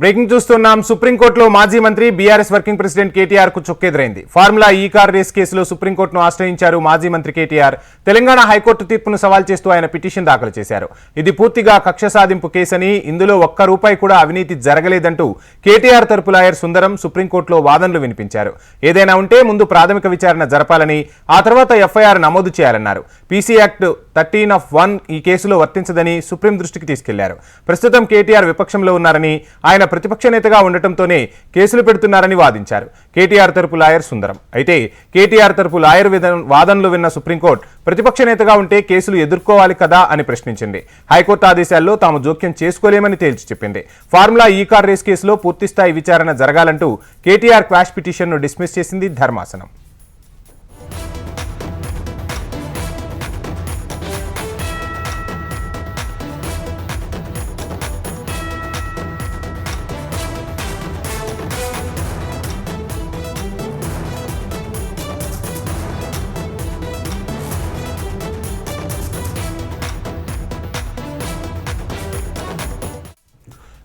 Breaking చూస్తున్నాం. సుప్రీంకోర్టులో మాజీ మంత్రి బీఆర్ఎస్ వర్కింగ్ ప్రెసిడెంట్ కేటీఆర్ కు చుక్కెదురైంది. ఫార్ములా ఈ కార్ రేస్ కేసులో సుప్రీంకోర్టును ఆశ్రయించారు మాజీ మంత్రి కేటీఆర్. తెలంగాణ హైకోర్టు తీర్పును సవాల్ చేస్తూ ఆయన పిటిషన్ దాఖలు చేశారు. ఇది పూర్తిగా కక్ష సాధింపు కేసని, ఇందులో ఒక్క రూపాయి కూడా అవినీతి జరగలేదంటూ కేటీఆర్ తరపు లాయర్ సుందరం సుప్రీంకోర్టులో వాదనలు వినిపించారు. ఏదైనా ఉంటే ముందు ప్రాథమిక విచారణ జరపాలని, ఆ తర్వాత ఎఫ్ఐఆర్ నమోదు చేయాలన్నారు. పీసీ యాక్ట్ 13(1) ఈ కేసులో వర్తించదని సుప్రీం దృష్టికి తీసుకెళ్లారు. ప్రస్తుతం కేటీఆర్ విపక్షంలో ఉన్నారని, ఆయన ప్రతిపక్ష నేతగా ఉండటంతోనే కేసులు పెడుతున్నారని వాదించారు కేటీఆర్ తరపు లాయర్ సుందరం. అయితే కేటీఆర్ తరపు లాయర్ వాదనలు విన్న సుప్రీంకోర్టు ప్రతిపక్ష నేతగా ఉంటే కేసులు ఎదుర్కోవాలి కదా అని ప్రశ్నించింది. హైకోర్టు ఆదేశాల్లో తాము జోక్యం చేసుకోలేమని తేల్చి చెప్పింది. ఫార్ములా ఈ కార్ రేస్ కేసులో పూర్తిస్థాయి విచారణ జరగాలంటూ కేటీఆర్ క్వాష్ పిటిషన్ను డిస్మిస్ చేసింది ధర్మాసనం.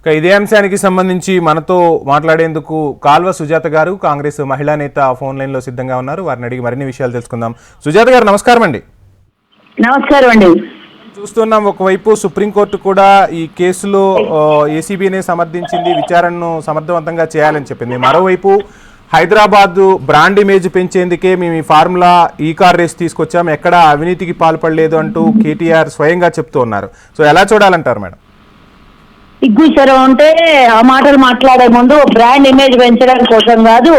ఇదే అంశానికి సంబంధించి మనతో మాట్లాడేందుకు కాల్వ సుజాత గారు, కాంగ్రెస్ మహిళా నేత ఫోన్ లైన్ లో సిద్ధంగా ఉన్నారు. వారిని అడిగి మరిన్ని విషయాలు తెలుసుకుందాం. సుజాత గారు నమస్కారం అండి. నమస్కారం అండి. చూస్తున్నాం, ఒకవైపు సుప్రీంకోర్టు కూడా ఈ కేసులో ఏసీబీనే సమర్థించింది, విచారణను సమర్థవంతంగా చేయాలని చెప్పింది. మరోవైపు హైదరాబాద్ బ్రాండ్ ఇమేజ్ పెంచేందుకే మేము ఈ ఫార్ములా ఈ కార్ రేస్ తీసుకొచ్చాం, ఎక్కడా అవినీతికి పాల్పడలేదు అంటూ కేటీఆర్ స్వయంగా చెప్తూ ఉన్నారు. సో ఎలా చూడాలంటారు మేడం? సిగ్గుచరం ఉంటే ఆ మాటలు మాట్లాడే ముందు బ్రాండ్ ఇమేజ్ పెంచడం కోసం కాదు,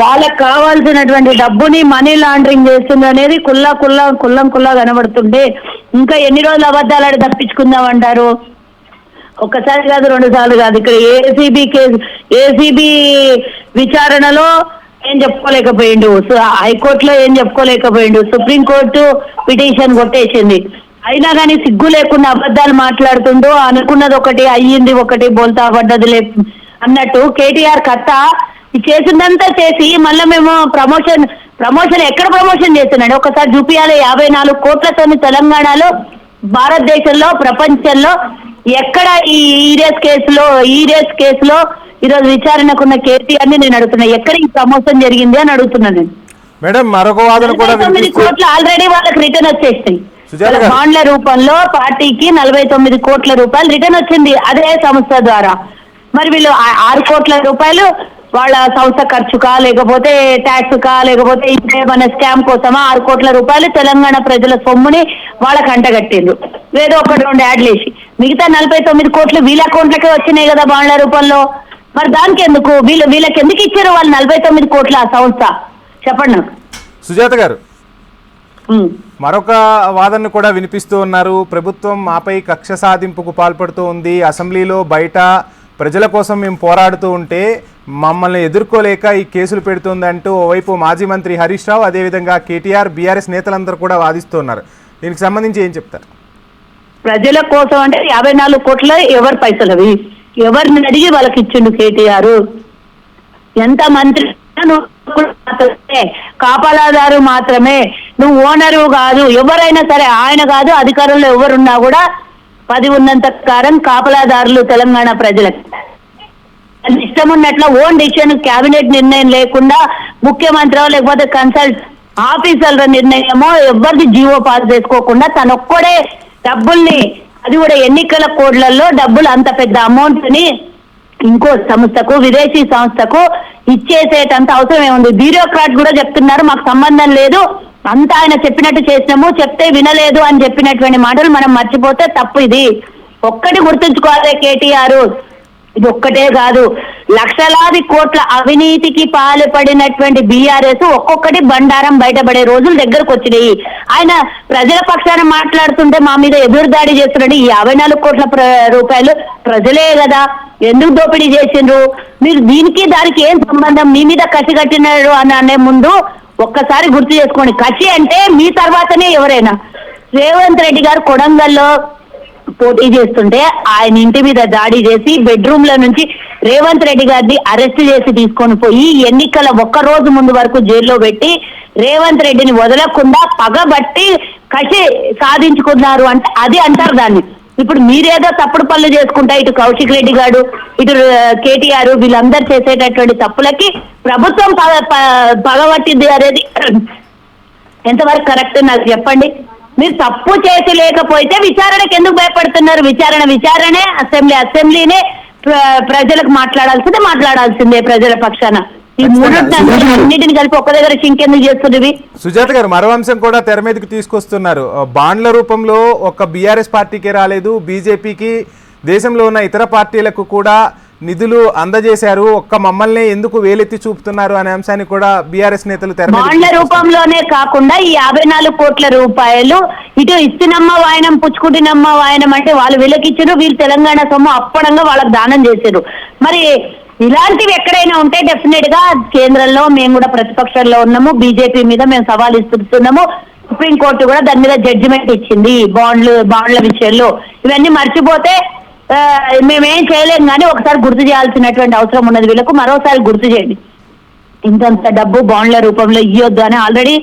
వాళ్ళకి కావాల్సినటువంటి డబ్బుని మనీ లాండరింగ్ చేస్తుంది అనేది కుల్లం కనబడుతుంటే ఇంకా ఎన్ని రోజులు అబద్ధాలు తప్పించుకుందాం అంటారు? ఒక్కసారి కాదు, 2 సార్లు కాదు. ఇక్కడ ఏసీబీ విచారణలో ఏం చెప్పుకోలేకపోయిండు, హైకోర్టులో ఏం చెప్పుకోలేకపోయిండు, సుప్రీంకోర్టు పిటిషన్ కొట్టేసింది. అయినా కానీ సిగ్గు లేకుండా అబద్ధాలు మాట్లాడుతుండో, అనుకున్నది ఒకటి అయ్యింది ఒకటి, బోల్తా పడ్డది లే అన్నట్టు కేటీఆర్ కథ చేసిందంతా చేసి మళ్ళీ మేము ప్రమోషన్ ఎక్కడ ప్రమోషన్ చేస్తున్నాడు ఒకసారి చూపియాలి. 54 కోట్లతోని తెలంగాణలో, భారతదేశంలో, ప్రపంచంలో ఎక్కడ ఈ రేస్ కేసులో ఈరోజు విచారణకున్న కేటీఆర్ ని నేను అడుగుతున్నా, ఎక్కడ ఈ ప్రమోషన్ జరిగింది అని అడుగుతున్నాను మేడం. మరొక వాదన కూడా 49 కోట్లు ఆల్రెడీ వాళ్ళకి రిటర్న్ వచ్చేస్తాయి. బాండ్ల రూపంలో పార్టీకి 49 కోట్ల రూపాయలు రిటర్న్ వచ్చింది అదే సంస్థ ద్వారా. మరి వీళ్ళు 6 కోట్ల రూపాయలు వాళ్ళ సంస్థ ఖర్చుకా, లేకపోతే ట్యాక్స్ కా, లేకపోతే ఇంకేమైనా స్కామ్ కోసమా 6 కోట్ల రూపాయలు తెలంగాణ ప్రజల సొమ్ముని వాళ్ళకి అంటగట్టిండ్రు. ఏదో 1-2 యాడ్లు వేసి మిగతా 49 కోట్లు వీళ్ళ అకౌంట్లకే వచ్చినాయి కదా బాండ్ల రూపంలో. మరి దానికి ఎందుకు వీళ్ళకి ఎందుకు ఇచ్చారు వాళ్ళు 49 కోట్ల ఆ సంస్థ? చెప్పండి నాకు. సుజాత గారు, మరొక వాదనను కూడా వినిపిస్తూ ఉన్నారు. ప్రభుత్వం మాపై కక్ష సాధింపుకు పాల్పడుతూ ఉంది, అసెంబ్లీలో బయట ప్రజల కోసం మేము పోరాడుతూ ఉంటే మమ్మల్ని ఎదుర్కోలేక ఈ కేసులు పెడుతుంది అంటూ ఓవైపు మాజీ మంత్రి హరీష్ రావు, అదేవిధంగా కేటీఆర్, బీఆర్ఎస్ నేతలందరూ కూడా వాదిస్తున్నారు. దీనికి సంబంధించి ఏం చెప్తారు? ప్రజల కోసం అంటే 54 కోట్ల ఎవరి పైసలు అవి? ఎవరిని అడిగి వాళ్ళకి ఇచ్చిండు కేటీఆర్? ఎంత మంత్రి కాపలాదారు మాత్రమే, నువ్వు ఓనరు కాదు. ఎవరైనా సరే, ఆయన కాదు, అధికారంలో ఎవరున్నా కూడా 10 ఉన్నంత కాలం కాపలాదారులు తెలంగాణ ప్రజలకు. ఇష్టం ఉన్నట్ల ఓన్ డిసిషన్, క్యాబినెట్ నిర్ణయం లేకుండా ముఖ్యమంత్రి లేకపోతే కన్సల్ట్ ఆఫీసర్ల నిర్ణయమో ఎవరిది జీవో పాస్ చేసుకోకుండా తనొక్కడే డబ్బుల్ని, అది కూడా ఎన్నికల కోడ్లలో డబ్బులు అంత పెద్ద అమౌంట్ ని ఇంకో సంస్థకు, విదేశీ సంస్థకు ఇచ్చేసేటంత అవసరం ఏముంది? బ్యూరోక్రాట్ కూడా చెప్తున్నారు మాకు సంబంధం లేదు, అంతా ఆయన చెప్పినట్టు చేసినాము, చెప్తే వినలేదు అని చెప్పినటువంటి మాటలు మనం మర్చిపోతే తప్పు. ఇది ఒక్కటి గుర్తుంచుకోవాలి కేటీఆర్, ఇది ఒక్కటే కాదు, లక్షలాది కోట్ల అవినీతికి పాల్పడినటువంటి బీఆర్ఎస్ ఒక్కొక్కటి బండారం బయటపడే రోజులు దగ్గరకు వచ్చినాయి. ఆయన ప్రజల పక్షాన మాట్లాడుతుంటే మా మీద ఎదురుదాడి చేస్తున్నాడు. ఈ 54 కోట్ల రూపాయలు ప్రజలే కదా, ఎందుకు దోపిడీ చేసిండ్రు? మీరు దీనికి దానికి ఏం సంబంధం? మీ మీద కసి కట్టినారు అని అనే ముందు ఒక్కసారి గుర్తు చేసుకోండి. కసి అంటే మీ తర్వాతనే ఎవరైనా. రేవంత్ రెడ్డి గారు కొడంగల్లో పోటీ చేస్తుంటే ఆయన ఇంటి మీద దాడి చేసి బెడ్రూమ్ లో నుంచి రేవంత్ రెడ్డి గారిని అరెస్ట్ చేసి తీసుకొని పోయి ఎన్నికల 1 రోజు ముందు వరకు జైల్లో పెట్టి రేవంత్ రెడ్డిని వదలకుండా పగబట్టి కసి సాధించుకున్నారు అంటే అది అంటారు దాన్ని. ఇప్పుడు మీరేదో తప్పుడు పనులు చేసుకుంటా ఇటు కౌశిక్ రెడ్డి గారు ఇటు కేటీఆర్ వీళ్ళందరూ చేసేటటువంటి తప్పులకి ప్రభుత్వం పగబట్టింది అనేది ఎంతవరకు కరెక్ట్ నాకు చెప్పండి. మీరు తప్పు చేసి లేకపోతే విచారణకు ఎందుకు భయపడుతున్నారు? విచారణే అసెంబ్లీనే ప్రజలకు మాట్లాడాల్సిందే ప్రజల పక్షాన. ఈ మూడింటిని కలిపి ఒక్క దగ్గర ఇంకెందుకు చేస్తున్నవి? సుజాత గారు, మరో అంశం కూడా తెర మీదకి తీసుకొస్తున్నారు. బాండ్ల రూపంలో ఒక బీఆర్ఎస్ పార్టీకే రాలేదు, బీజేపీకి దేశంలో ఉన్న ఇతర పార్టీలకు కూడా నిధులు అందజేశారు, ఒక్క మమ్మల్ని ఎందుకు వేలెత్తి చూపుతున్నారు అనే అంశాన్ని కూడా బీఆర్ఎస్ నేతలు తెర బాండ్ల రూపంలోనే కాకుండా ఈ 54 కోట్ల రూపాయలు ఇటు ఇస్తున్నమ్మ వాయనం పుచ్చుకుంటున్నమ్మ వాయనం అంటే వాళ్ళు వీళ్ళకిచ్చారు, వీళ్ళు తెలంగాణ సొమ్ము అప్పడంగా వాళ్ళకి దానం చేశారు. మరి ఇలాంటివి ఎక్కడైనా ఉంటే డెఫినెట్ గా కేంద్రంలో మేము కూడా ప్రతిపక్షంలో ఉన్నాము, బీజేపీ మీద మేము సవాల్ ఇస్తున్నాము. సుప్రీంకోర్టు కూడా దాని మీద జడ్జిమెంట్ ఇచ్చింది బాండ్ల విషయంలో. ఇవన్నీ మర్చిపోతే మేమేం చేయలేం, కానీ ఒకసారి గుర్తు చేయాల్సినటువంటి అవసరం ఉన్నది. వీళ్ళకు మరోసారి గుర్తు చేయండి, ఇంతంత డబ్బు బాండ్ల రూపంలో ఇవ్వద్దు అని ఆల్రెడీ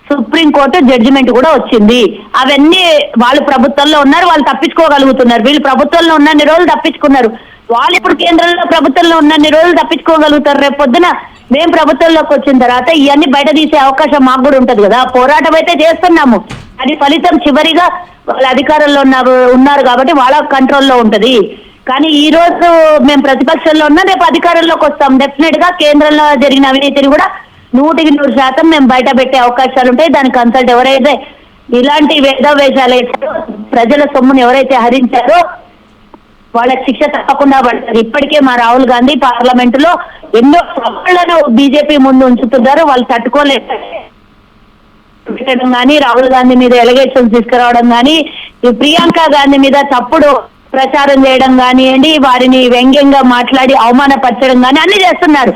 సుప్రీంకోర్టు జడ్జిమెంట్ కూడా వచ్చింది. అవన్నీ వాళ్ళు ప్రభుత్వంలో ఉన్నారు, వాళ్ళు తప్పించుకోగలుగుతున్నారు. వీళ్ళు ప్రభుత్వంలో ఉన్నన్ని రోజులు తప్పించుకున్నారు, వాళ్ళు ఇప్పుడు కేంద్రంలో ప్రభుత్వంలో ఉన్నన్ని రోజులు తప్పించుకోగలుగుతారు. రేపు పొద్దున మేము ప్రభుత్వంలోకి వచ్చిన తర్వాత ఇవన్నీ బయట తీసే అవకాశం మాకు కూడా ఉంటది కదా. పోరాటం అయితే చేస్తున్నాము, అది ఫలితం చివరిగా వాళ్ళ అధికారంలో ఉన్నారు కాబట్టి వాళ్ళ కంట్రోల్లో ఉంటది. కానీ ఈ రోజు మేము ప్రతిపక్షంలో ఉన్నా, రేపు అధికారంలోకి వస్తాం. డెఫినెట్ గా కేంద్రంలో జరిగిన అవినీతిని కూడా 100% మేము బయట పెట్టే అవకాశాలు ఉంటాయి. దానికి కన్సల్ట్ ఎవరైతే ఇలాంటి వేషాలు ప్రజల సొమ్మును ఎవరైతే హరించారో వాళ్ళకి శిక్ష తప్పకుండా పడుతుంది. ఇప్పటికే మా రాహుల్ గాంధీ పార్లమెంట్ లో ఎన్నో సవాళ్లను బీజేపీ ముందు ఉంచుతున్నారు, వాళ్ళు తట్టుకోలేదు. కానీ రాహుల్ గాంధీ మీద ఎలిగేషన్స్ తీసుకురావడం కానీ, ప్రియాంక గాంధీ మీద తప్పుడు ప్రచారం చేయడం కానివ్వండి, వారిని వ్యంగ్యంగా మాట్లాడి అవమానపరచడం కానీ అన్ని చేస్తున్నారు.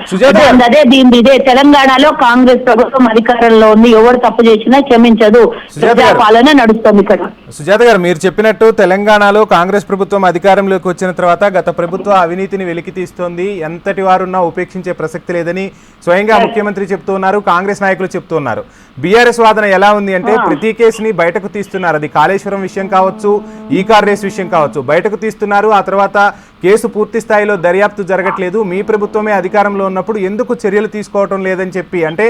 అదే ఇదే తెలంగాణలో కాంగ్రెస్ ప్రభుత్వం అధికారంలో ఉంది, ఎవరు తప్పు చేసినా క్షమించదు, ప్రజాపాలన నడుస్తుంది ఇక్కడ. సుజాత గారు, మీరు చెప్పినట్టు తెలంగాణలో కాంగ్రెస్ ప్రభుత్వం అధికారంలోకి వచ్చిన తర్వాత గత ప్రభుత్వ అవినీతిని వెలికి తీస్తోంది, ఎంతటి వారున్నా ఉపేక్షించే ప్రసక్తి లేదని స్వయంగా ముఖ్యమంత్రి చెప్తూ ఉన్నారు, కాంగ్రెస్ నాయకులు చెప్తూ ఉన్నారు. బీఆర్ఎస్ వాదన ఎలా ఉంది అంటే ప్రతి కేసుని బయటకు తీస్తున్నారు, అది కాళేశ్వరం విషయం కావచ్చు, ఈ కార్ రేస్ విషయం కావచ్చు, బయటకు తీస్తున్నారు. ఆ తర్వాత కేసు పూర్తి స్థాయిలో దర్యాప్తు జరగట్లేదు, మీ ప్రభుత్వమే అధికారంలో ఉన్నప్పుడు ఎందుకు చర్యలు తీసుకోవటం లేదని చెప్పి, అంటే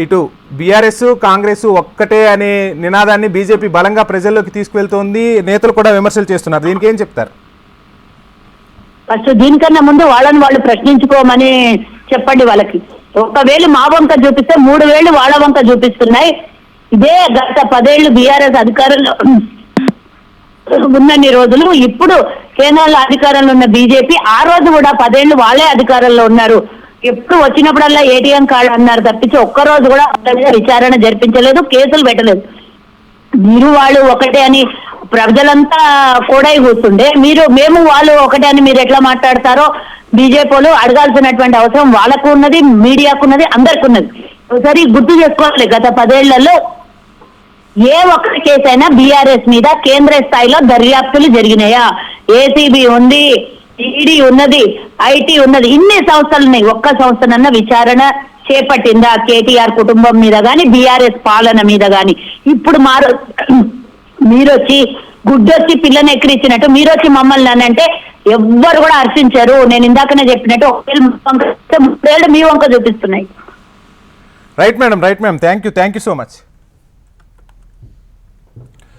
ఇటు బీఆర్ఎస్ కాంగ్రెస్ ఒక్కటే అనే నినాదాన్ని బీజేపీ బలంగా ప్రజల్లోకి తీసుకువెళ్తోంది, నేతలు కూడా విమర్శలు చేస్తున్నారు. దీనికి ఏం చెప్తారు? ఫస్ట్ దీనికన్నా ముందు వాళ్ళని వాళ్ళు ప్రశ్నించుకోమని చెప్పండి వాళ్ళకి. ఒకవేళ మా వంక చూపిస్తే 3 వేలు వాళ్ళ వంక చూపిస్తున్నాయి. ఇదే గత 10 ఏళ్ళు బీఆర్ఎస్ అధికారంలో ఉన్నన్ని రోజులు, ఇప్పుడు కేంద్రంలో అధికారంలో ఉన్న బీజేపీ ఆ రోజు కూడా 10 ఏళ్ళు వాళ్ళే అధికారంలో ఉన్నారు. ఎప్పుడు వచ్చినప్పుడల్లా ఏటీఎం కార్డు అన్నారు తప్పించి ఒక్కరోజు కూడా విచారణ జరిపించలేదు, కేసులు పెట్టలేదు. మీరు వాళ్ళు ఒకటే అని ప్రజలంతా కూడా కూర్చుండే, మేము వాళ్ళు ఒకటే అని మీరు ఎట్లా మాట్లాడతారో బీజేపీ వాళ్ళు అడగాల్సినటువంటి అవసరం వాళ్ళకు ఉన్నది, మీడియాకు ఉన్నది, అందరికి ఉన్నది. ఒకసారి గుర్తు చేసుకోవాలి, గత 10 ఏళ్లలో ఏ ఒక్క కేసు అయినా బీఆర్ఎస్ మీద కేంద్ర స్థాయిలో దర్యాప్తులు జరిగినాయా? ఏసీబీ ఉంది, ఈడీ ఉన్నది, ఐటీ ఉన్నది, ఇన్ని సంస్థలు ఉన్నాయి. ఒక్క సంస్థనన్నా విచారణ చేపట్టిందా కేటీఆర్ కుటుంబం మీద గాని, బీఆర్ఎస్ పాలన మీద గాని? ఇప్పుడు మీరొచ్చి గుడ్డొచ్చి పిల్లని ఎక్కిరిచ్చినట్టు మీరొచ్చి మమ్మల్ని అంటే ఎవ్వరు కూడా హర్షించారు. నేను ఇందాకనే చెప్పినట్టు 3 ఏళ్ళు మీ వంక చూపిస్తున్నాయి. Right madam, thank you so much.